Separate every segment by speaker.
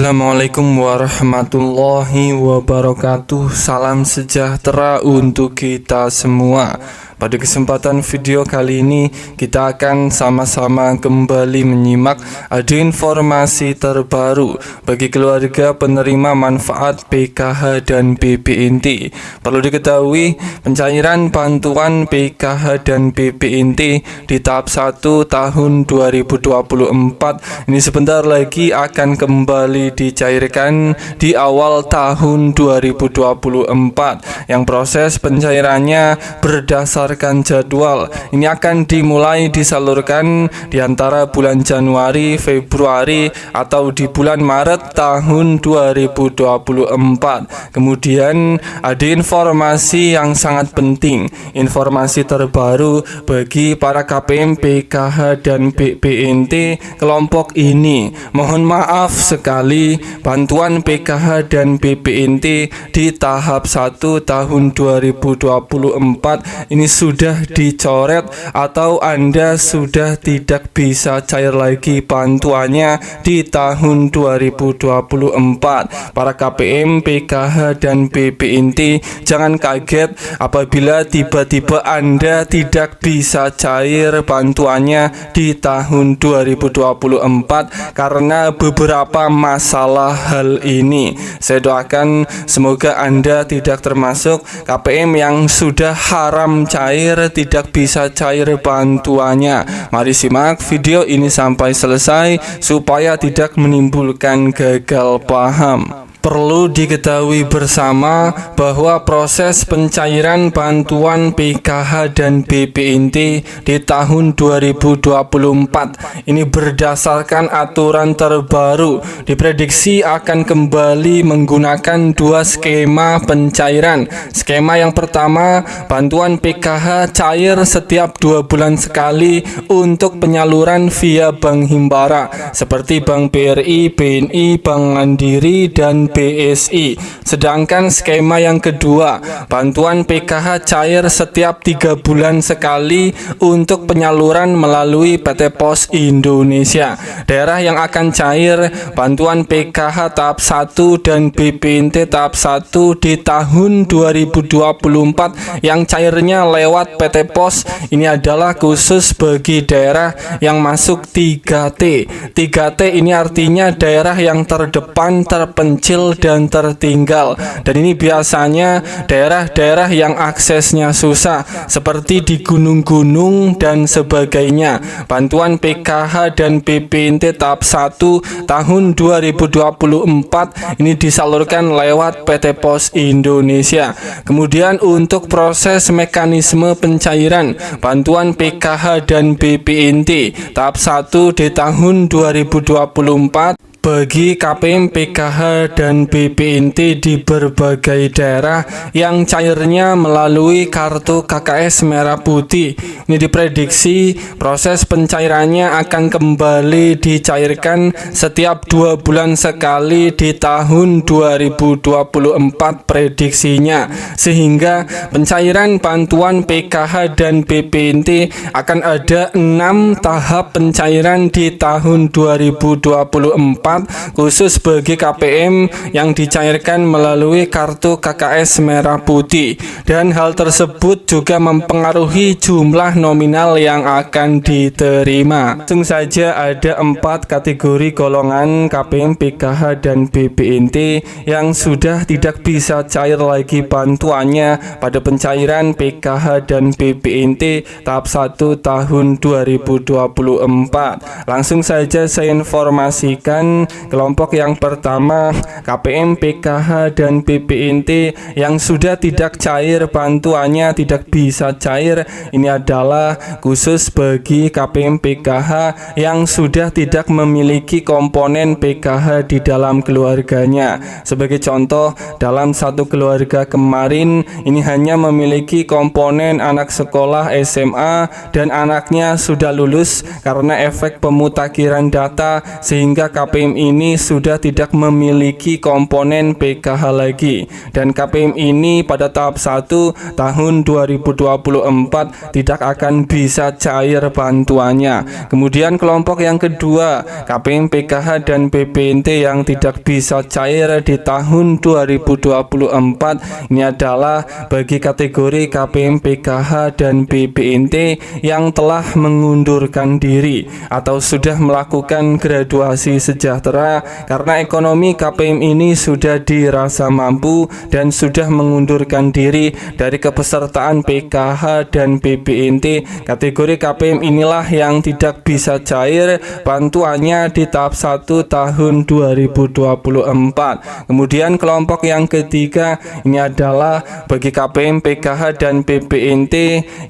Speaker 1: Assalamualaikum warahmatullahi wabarakatuh. Salam sejahtera untuk kita semua. Pada kesempatan video kali ini kita akan sama-sama kembali menyimak ada informasi terbaru bagi keluarga penerima manfaat PKH dan BPNT. Perlu diketahui, pencairan bantuan PKH dan BPNT di tahap 1 tahun 2024 ini sebentar lagi akan kembali dicairkan di awal tahun 2024, yang proses pencairannya berdasarkan jadwal. Ini akan dimulai disalurkan di antara bulan Januari, Februari atau di bulan Maret tahun 2024. Kemudian ada informasi yang sangat penting, informasi terbaru bagi para KPM PKH dan BPNT kelompok ini. Mohon maaf sekali, bantuan PKH dan BPNT di tahap 1 tahun 2024 ini sudah dicoret atau Anda sudah tidak bisa cair lagi bantuannya di tahun 2024. Para KPM, PKH dan BPNT jangan kaget apabila tiba-tiba Anda tidak bisa cair bantuannya di tahun 2024 karena beberapa masalah hal ini. Saya doakan semoga Anda tidak termasuk KPM yang sudah haram cair, tidak bisa cair bantuannya. Mari simak video ini sampai selesai supaya tidak menimbulkan gagal paham. Perlu diketahui bersama bahwa proses pencairan bantuan PKH dan BPNT di tahun 2024 ini berdasarkan aturan terbaru, diprediksi akan kembali menggunakan dua skema pencairan. Skema yang pertama, bantuan PKH cair setiap 2 bulan sekali untuk penyaluran via Bank Himbara seperti Bank BRI, BNI, Bank Mandiri, dan BSI. Sedangkan skema yang kedua, bantuan PKH cair setiap 3 bulan sekali untuk penyaluran melalui PT Pos Indonesia. Daerah yang akan cair bantuan PKH tahap 1 dan BPNT tahap 1 di tahun 2024 yang cairnya lewat PT Pos ini adalah khusus bagi daerah yang masuk 3T. 3T ini artinya daerah yang terdepan, terpencil, dan tertinggal. Dan ini biasanya daerah-daerah yang aksesnya susah seperti di gunung-gunung dan sebagainya. Bantuan PKH dan BPNT tahap 1 tahun 2024 ini disalurkan lewat PT Pos Indonesia. Kemudian untuk proses mekanisme pencairan bantuan PKH dan BPNT tahap 1 di tahun 2024 bagi KPM, PKH, dan BPNT di berbagai daerah yang cairnya melalui kartu KKS Merah Putih. Ini diprediksi proses pencairannya akan kembali dicairkan setiap 2 bulan sekali di tahun 2024 prediksinya. Sehingga pencairan bantuan PKH dan BPNT akan ada 6 tahap pencairan di tahun 2024 khusus bagi KPM yang dicairkan melalui kartu KKS Merah Putih, dan hal tersebut juga mempengaruhi jumlah nominal yang akan diterima. Langsung saja ada 4 kategori golongan KPM, PKH, dan BPNT yang sudah tidak bisa cair lagi bantuannya pada pencairan PKH dan BPNT tahap 1 tahun 2024. Langsung saja saya informasikan kelompok yang pertama, KPM, PKH, dan BPNT yang sudah tidak cair bantuannya, tidak bisa cair. Ini adalah khusus bagi KPM PKH yang sudah tidak memiliki komponen PKH di dalam keluarganya. Sebagai contoh, dalam satu keluarga kemarin ini hanya memiliki komponen anak sekolah SMA dan anaknya sudah lulus karena efek pemutakhiran data, sehingga KPM KPM ini sudah tidak memiliki komponen PKH lagi, dan KPM ini pada tahap 1 tahun 2024 tidak akan bisa cair bantuannya. Kemudian kelompok yang kedua, KPM PKH dan BPNT yang tidak bisa cair di tahun 2024, ini adalah bagi kategori KPM PKH dan BPNT yang telah mengundurkan diri atau sudah melakukan graduasi sejahtera karena ekonomi KPM ini sudah dirasa mampu dan sudah mengundurkan diri dari kepesertaan PKH dan BPNT. Kategori KPM inilah yang tidak bisa cair bantuannya di tahap 1 tahun 2024. Kemudian kelompok yang ketiga, ini adalah bagi KPM PKH dan BPNT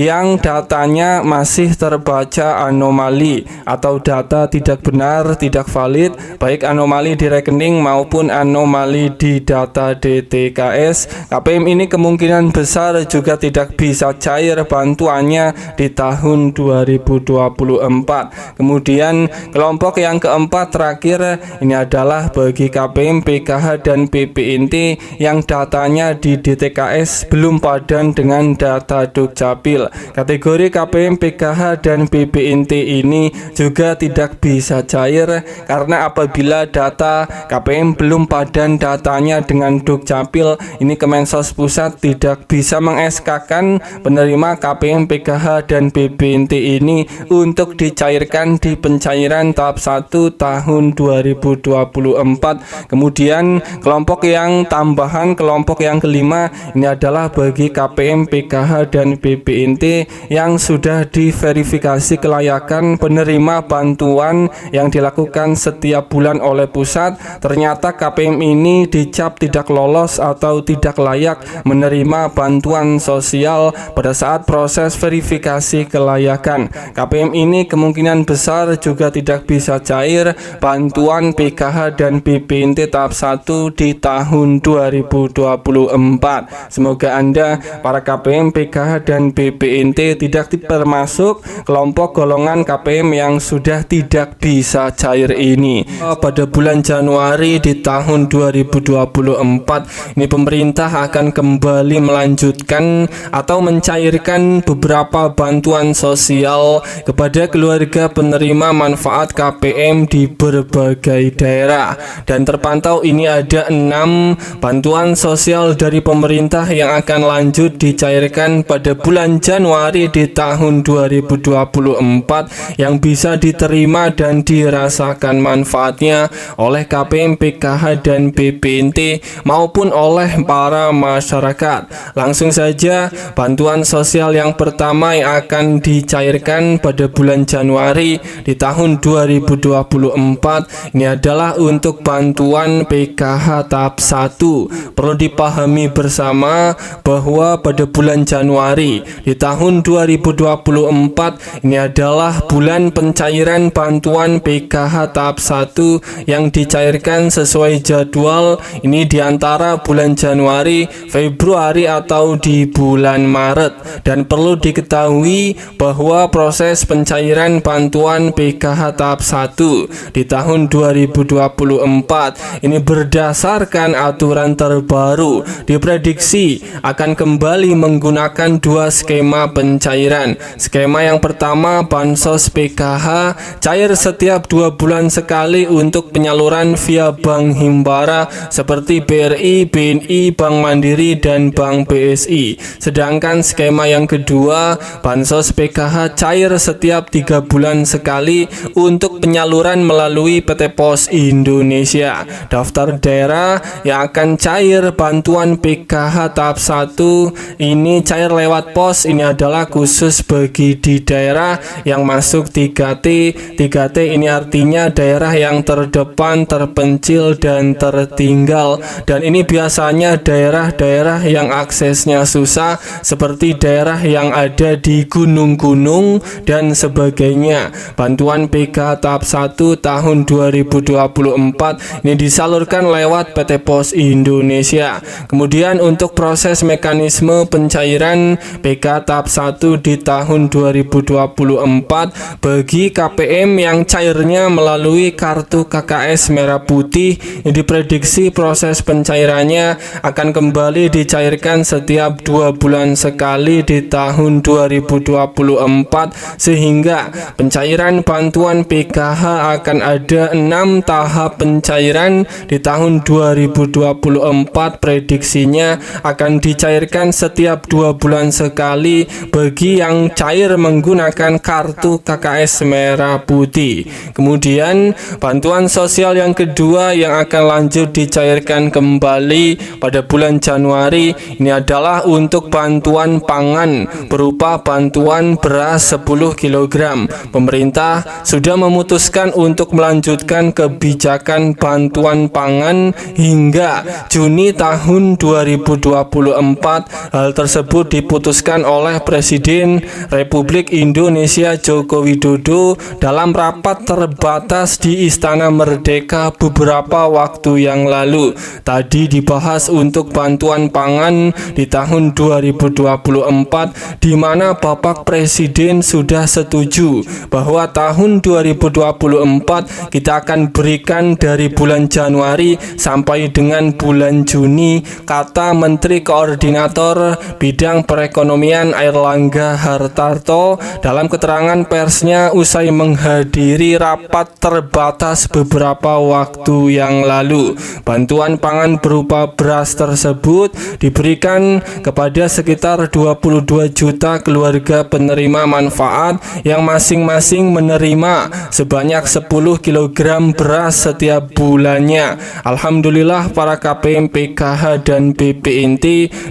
Speaker 1: yang datanya masih terbaca anomali atau data tidak benar, tidak valid, baik anomali di rekening maupun anomali di data DTKS. KPM ini kemungkinan besar juga tidak bisa cair bantuannya di tahun 2024. Kemudian kelompok yang keempat terakhir, ini adalah bagi KPM PKH dan BPNT yang datanya di DTKS belum padan dengan data Dukcapil. Kategori KPM PKH dan BPNT ini juga tidak bisa cair karena apabila data KPM belum padan datanya dengan Dukcapil, ini Kemensos Pusat tidak bisa meng-SK-kan penerima KPM PKH dan BPNT ini untuk dicairkan di pencairan tahap 1 tahun 2024. Kemudian kelompok yang tambahan, kelompok yang kelima, ini adalah bagi KPM PKH dan BPNT yang sudah diverifikasi kelayakan penerima bantuan yang dilakukan setiap bulan oleh pusat. Ternyata KPM ini dicap tidak lolos atau tidak layak menerima bantuan sosial pada saat proses verifikasi kelayakan. KPM ini kemungkinan besar juga tidak bisa cair bantuan PKH dan BPNT tahap 1 di tahun 2024. Semoga Anda, para KPM PKH dan BPNT, tidak termasuk kelompok golongan KPM yang sudah tidak bisa cair ini. Pada bulan Januari di tahun 2024 ini pemerintah akan kembali melanjutkan atau mencairkan beberapa bantuan sosial kepada keluarga penerima manfaat KPM di berbagai daerah, dan terpantau ini ada 6 bantuan sosial dari pemerintah yang akan lanjut dicairkan pada bulan Januari di tahun 2024 yang bisa diterima dan dirasakan manfaatnya oleh KPM PKH dan BPNT maupun oleh para masyarakat. Langsung saja, bantuan sosial yang pertama yang akan dicairkan pada bulan Januari di tahun 2024 ini adalah untuk bantuan PKH tahap 1. Perlu dipahami bersama bahwa pada bulan Januari di tahun 2024 ini adalah bulan pencairan bantuan PKH tahap 1 yang dicairkan sesuai jadwal. Ini diantara bulan Januari, Februari atau di bulan Maret. Dan perlu diketahui bahwa proses pencairan bantuan PKH tahap 1 di tahun 2024 ini berdasarkan aturan terbaru diprediksi akan kembali menggunakan 2 skema pencairan. Skema yang pertama, bansos PKH cair setiap 2 bulan sekali untuk penyaluran via Bank Himbara seperti BRI, BNI, Bank Mandiri, dan Bank BSI. Sedangkan skema yang kedua, bansos PKH cair setiap 3 bulan sekali untuk penyaluran melalui PT Pos Indonesia. Daftar daerah yang akan cair bantuan PKH tahap 1 ini cair lewat pos. Ini adalah khusus bagi di daerah yang masuk 3T. 3T ini artinya daerah yang terdepan, terpencil, dan tertinggal. Dan ini biasanya daerah-daerah yang aksesnya susah seperti daerah yang ada di gunung-gunung dan sebagainya. Bantuan PKH tahap 1 tahun 2024 ini disalurkan lewat PT Pos Indonesia. Kemudian untuk proses mekanisme pencairan PKH tahap 1 di tahun 2024 bagi KPM yang cairnya melalui kartu kartu KKS Merah Putih yang diprediksi proses pencairannya akan kembali dicairkan setiap 2 bulan sekali di tahun 2024, sehingga pencairan bantuan PKH akan ada 6 tahap pencairan. Di tahun 2024 prediksinya akan dicairkan setiap 2 bulan sekali bagi yang cair menggunakan kartu KKS Merah Putih. Kemudian bantuan sosial yang kedua yang akan lanjut dicairkan kembali pada bulan Januari ini adalah untuk bantuan pangan berupa bantuan beras 10 kg. Pemerintah sudah memutuskan untuk melanjutkan kebijakan bantuan pangan hingga Juni tahun 2024. Hal tersebut diputuskan oleh Presiden Republik Indonesia Joko Widodo dalam rapat terbatas di Istana Merdeka beberapa waktu yang lalu. Tadi dibahas untuk bantuan pangan di tahun 2024, di mana Bapak Presiden sudah setuju bahwa tahun 2024 kita akan berikan dari bulan Januari sampai dengan bulan Juni, kata Menteri Koordinator Bidang Perekonomian Airlangga Hartarto dalam keterangan persnya usai menghadiri rapat terbatas beberapa waktu yang lalu. Bantuan pangan berupa beras tersebut diberikan kepada sekitar 22 juta keluarga penerima manfaat yang masing-masing menerima sebanyak 10 kg beras setiap bulannya. Alhamdulillah, para KPM, PKH, dan BPNT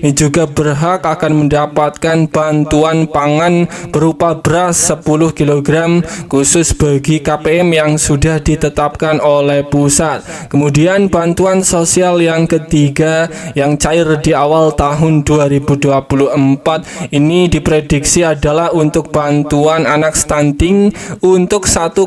Speaker 1: ini juga berhak akan mendapatkan bantuan pangan berupa beras 10 kg khusus bagi KPM yang sudah ditetapkan oleh pusat. Kemudian bantuan sosial yang ketiga yang cair di awal tahun 2024 ini diprediksi adalah untuk bantuan anak stunting untuk 1,45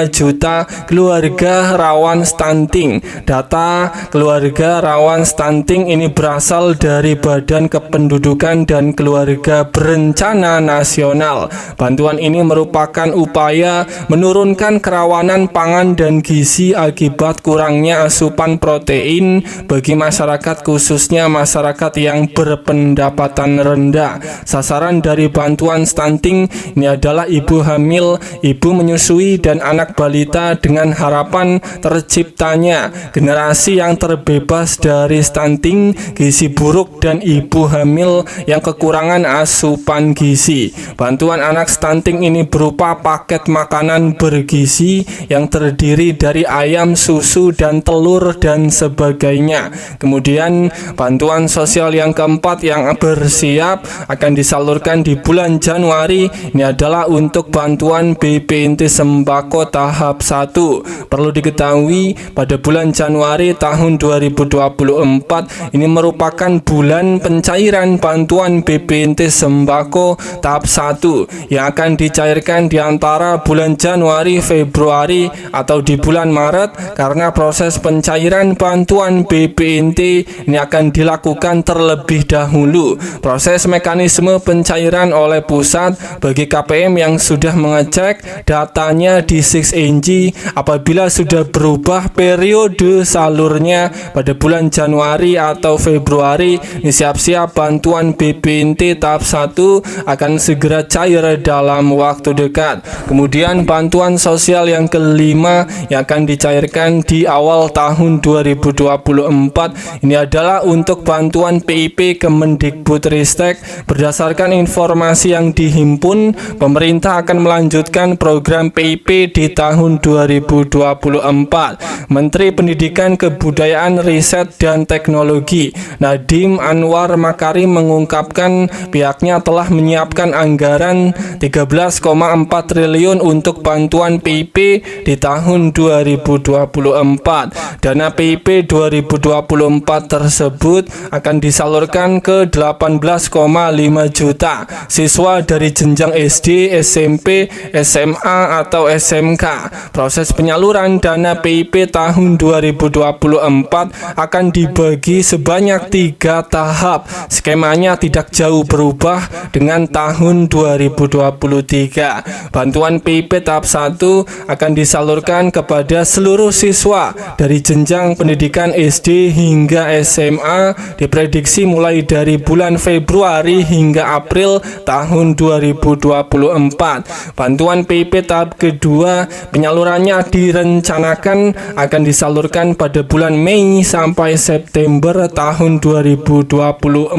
Speaker 1: juta keluarga rawan stunting. Data keluarga rawan stunting ini berasal dari Badan Kependudukan dan Keluarga Berencana Nasional. Bantuan ini merupakan upaya menurunkan kerawanan pangan dan gizi akibat kurangnya asupan protein bagi masyarakat, khususnya masyarakat yang berpendapatan rendah. Sasaran dari bantuan stunting ini adalah ibu hamil, ibu menyusui, dan anak balita dengan harapan terciptanya generasi yang terbebas dari stunting, gizi buruk, dan ibu hamil yang kekurangan asupan gizi. Bantuan anak stunting ini berupa paket makanan bergizi yang terdiri dari ayam, susu, dan telur, dan sebagainya. Kemudian bantuan sosial yang keempat yang bersiap akan disalurkan di bulan Januari ini adalah untuk bantuan BPNT sembako tahap 1. Perlu diketahui pada bulan Januari tahun 2024 ini merupakan bulan pencairan bantuan BPNT sembako tahap 1 yang akan dicairkan di antara bulan Januari, Februari, atau di bulan Maret, karena proses pencairan bantuan BPNT ini akan dilakukan terlebih dahulu. Proses mekanisme pencairan oleh pusat bagi KPM yang sudah mengecek datanya di 6NG apabila sudah berubah periode salurnya pada bulan Januari atau Februari, ini siap-siap bantuan BPNT tahap 1 akan segera cair dalam waktu dekat. Kemudian bantuan sosial yang kelima yang akan dicairkan di awal tahun 2024 ini adalah untuk bantuan PIP Kemendikbudristek. Berdasarkan informasi yang dihimpun, pemerintah akan melanjutkan program PIP di tahun 2024. Menteri Pendidikan, Kebudayaan, Riset, dan Teknologi Nadiem Anwar Makarim mengungkapkan pihaknya telah menyiapkan anggaran 13,4 triliun untuk bantuan PIP di tahun 2024. Dana PIP 2024 tersebut akan disalurkan ke 18,5 juta siswa dari jenjang SD, SMP, SMA, atau SMK. Proses penyaluran dana PIP tahun 2024 akan dibagi sebanyak 3 tahap. Skemanya tidak jauh berubah dengan tahun 2023. Bantuan PIP tahap 1 akan akan disalurkan kepada seluruh siswa dari jenjang pendidikan SD hingga SMA diprediksi mulai dari bulan Februari hingga April tahun 2024. Bantuan PP tahap kedua penyalurannya direncanakan akan disalurkan pada bulan Mei sampai September tahun 2024.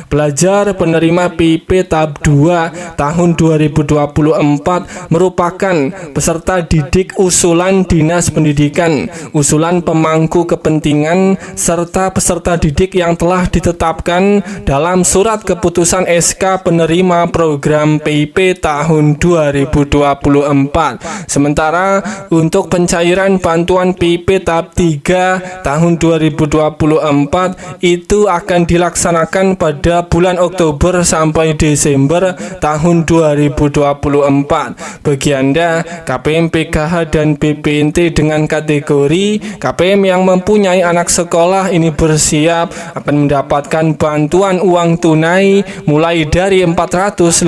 Speaker 1: Pelajar penerima PP tahap 2 tahun 2024 merupakan peserta didik usulan Dinas Pendidikan, usulan pemangku kepentingan, serta peserta didik yang telah ditetapkan dalam surat keputusan SK penerima program PP tahun 2024. Sementara untuk pencairan bantuan PP tahap 3 tahun 2024 itu akan dilaksanakan pada bulan Oktober sampai Desember tahun 2024. Bagi Anda KPM PKH dan BPNT dengan kategori KPM yang mempunyai anak sekolah ini bersiap akan mendapatkan bantuan uang tunai mulai dari 450.000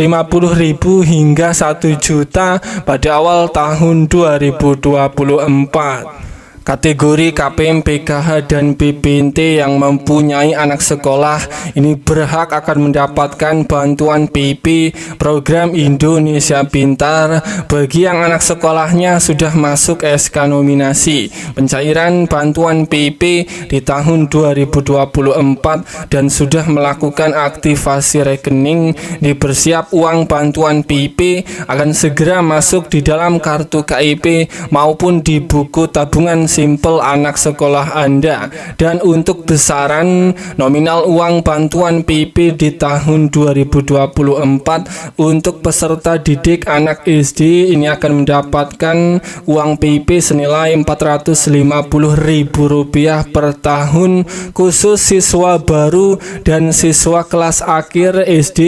Speaker 1: hingga 1 juta pada awal tahun 2024. Kategori KPM PKH dan BPNT yang mempunyai anak sekolah ini berhak akan mendapatkan bantuan PP program Indonesia Pintar bagi yang anak sekolahnya sudah masuk SK nominasi. Pencairan bantuan PP di tahun 2024 dan sudah melakukan aktivasi rekening dipersiap uang bantuan PP akan segera masuk di dalam kartu KIP maupun di buku tabungan simpel anak sekolah Anda. Dan untuk besaran nominal uang bantuan PP di tahun 2024 untuk peserta didik anak SD ini akan mendapatkan uang PP senilai Rp450.000 per tahun khusus siswa baru dan siswa kelas akhir SD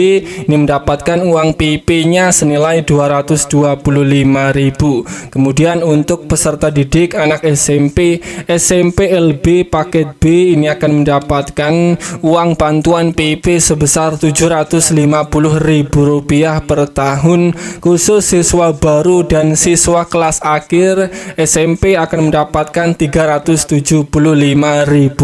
Speaker 1: ini mendapatkan uang PP-nya senilai Rp225.000. Kemudian untuk peserta didik anak SMP LB paket B ini akan mendapatkan uang bantuan PP sebesar Rp750.000 per tahun khusus siswa baru dan siswa kelas akhir SMP akan mendapatkan Rp375.000.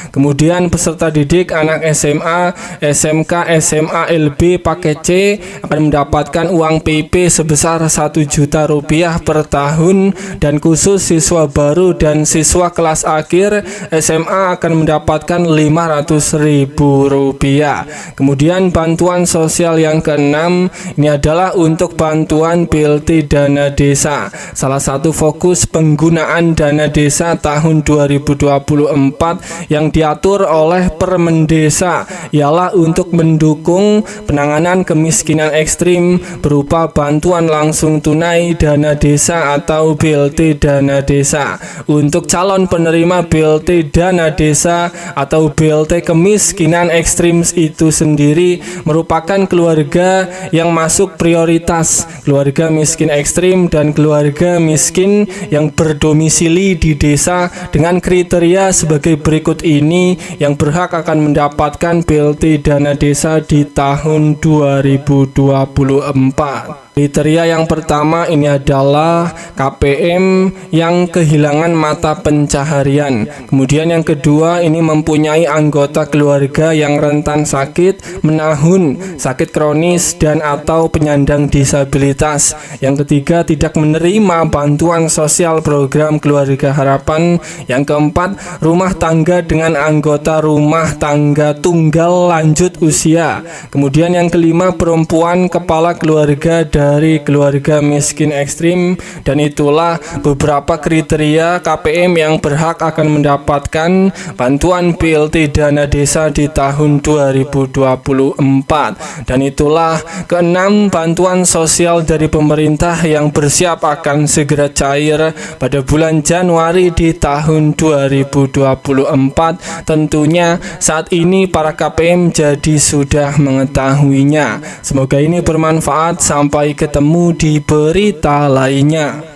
Speaker 1: Kemudian peserta didik anak SMA, SMK, SMA LB paket C akan mendapatkan uang PP sebesar Rp1 juta per tahun dan khusus siswa baru dan siswa kelas akhir SMA akan mendapatkan Rp500.000. Kemudian bantuan sosial yang keenam ini adalah untuk bantuan BLT dana desa. Salah satu fokus penggunaan dana desa tahun 2024 yang diatur oleh Permendesa ialah untuk mendukung penanganan kemiskinan ekstrim berupa bantuan langsung tunai dana desa atau BLT dana desa. Untuk calon penerima BLT dana desa atau BLT kemiskinan ekstrim itu sendiri merupakan keluarga yang masuk prioritas keluarga miskin ekstrim dan keluarga miskin yang berdomisili di desa dengan kriteria sebagai berikut ini yang berhak akan mendapatkan BLT dana desa di tahun 2024. Kriteria yang pertama ini adalah KPM yang kehilangan mata pencaharian. Kemudian yang kedua ini mempunyai anggota keluarga yang rentan sakit, menahun, sakit kronis dan atau penyandang disabilitas. Yang ketiga tidak menerima bantuan sosial program Keluarga Harapan. Yang keempat rumah tangga dengan anggota rumah tangga tunggal lanjut usia. Kemudian yang kelima perempuan kepala keluarga dari keluarga miskin ekstrim. Dan itulah beberapa kriteria KPM yang berhak akan mendapatkan bantuan BLT dana desa di tahun 2024. Dan itulah keenam bantuan sosial dari pemerintah yang bersiap akan segera cair pada bulan Januari di tahun 2024. Tentunya saat ini para KPM jadi sudah mengetahuinya. Semoga ini bermanfaat. Sampai ketemu di berita lainnya.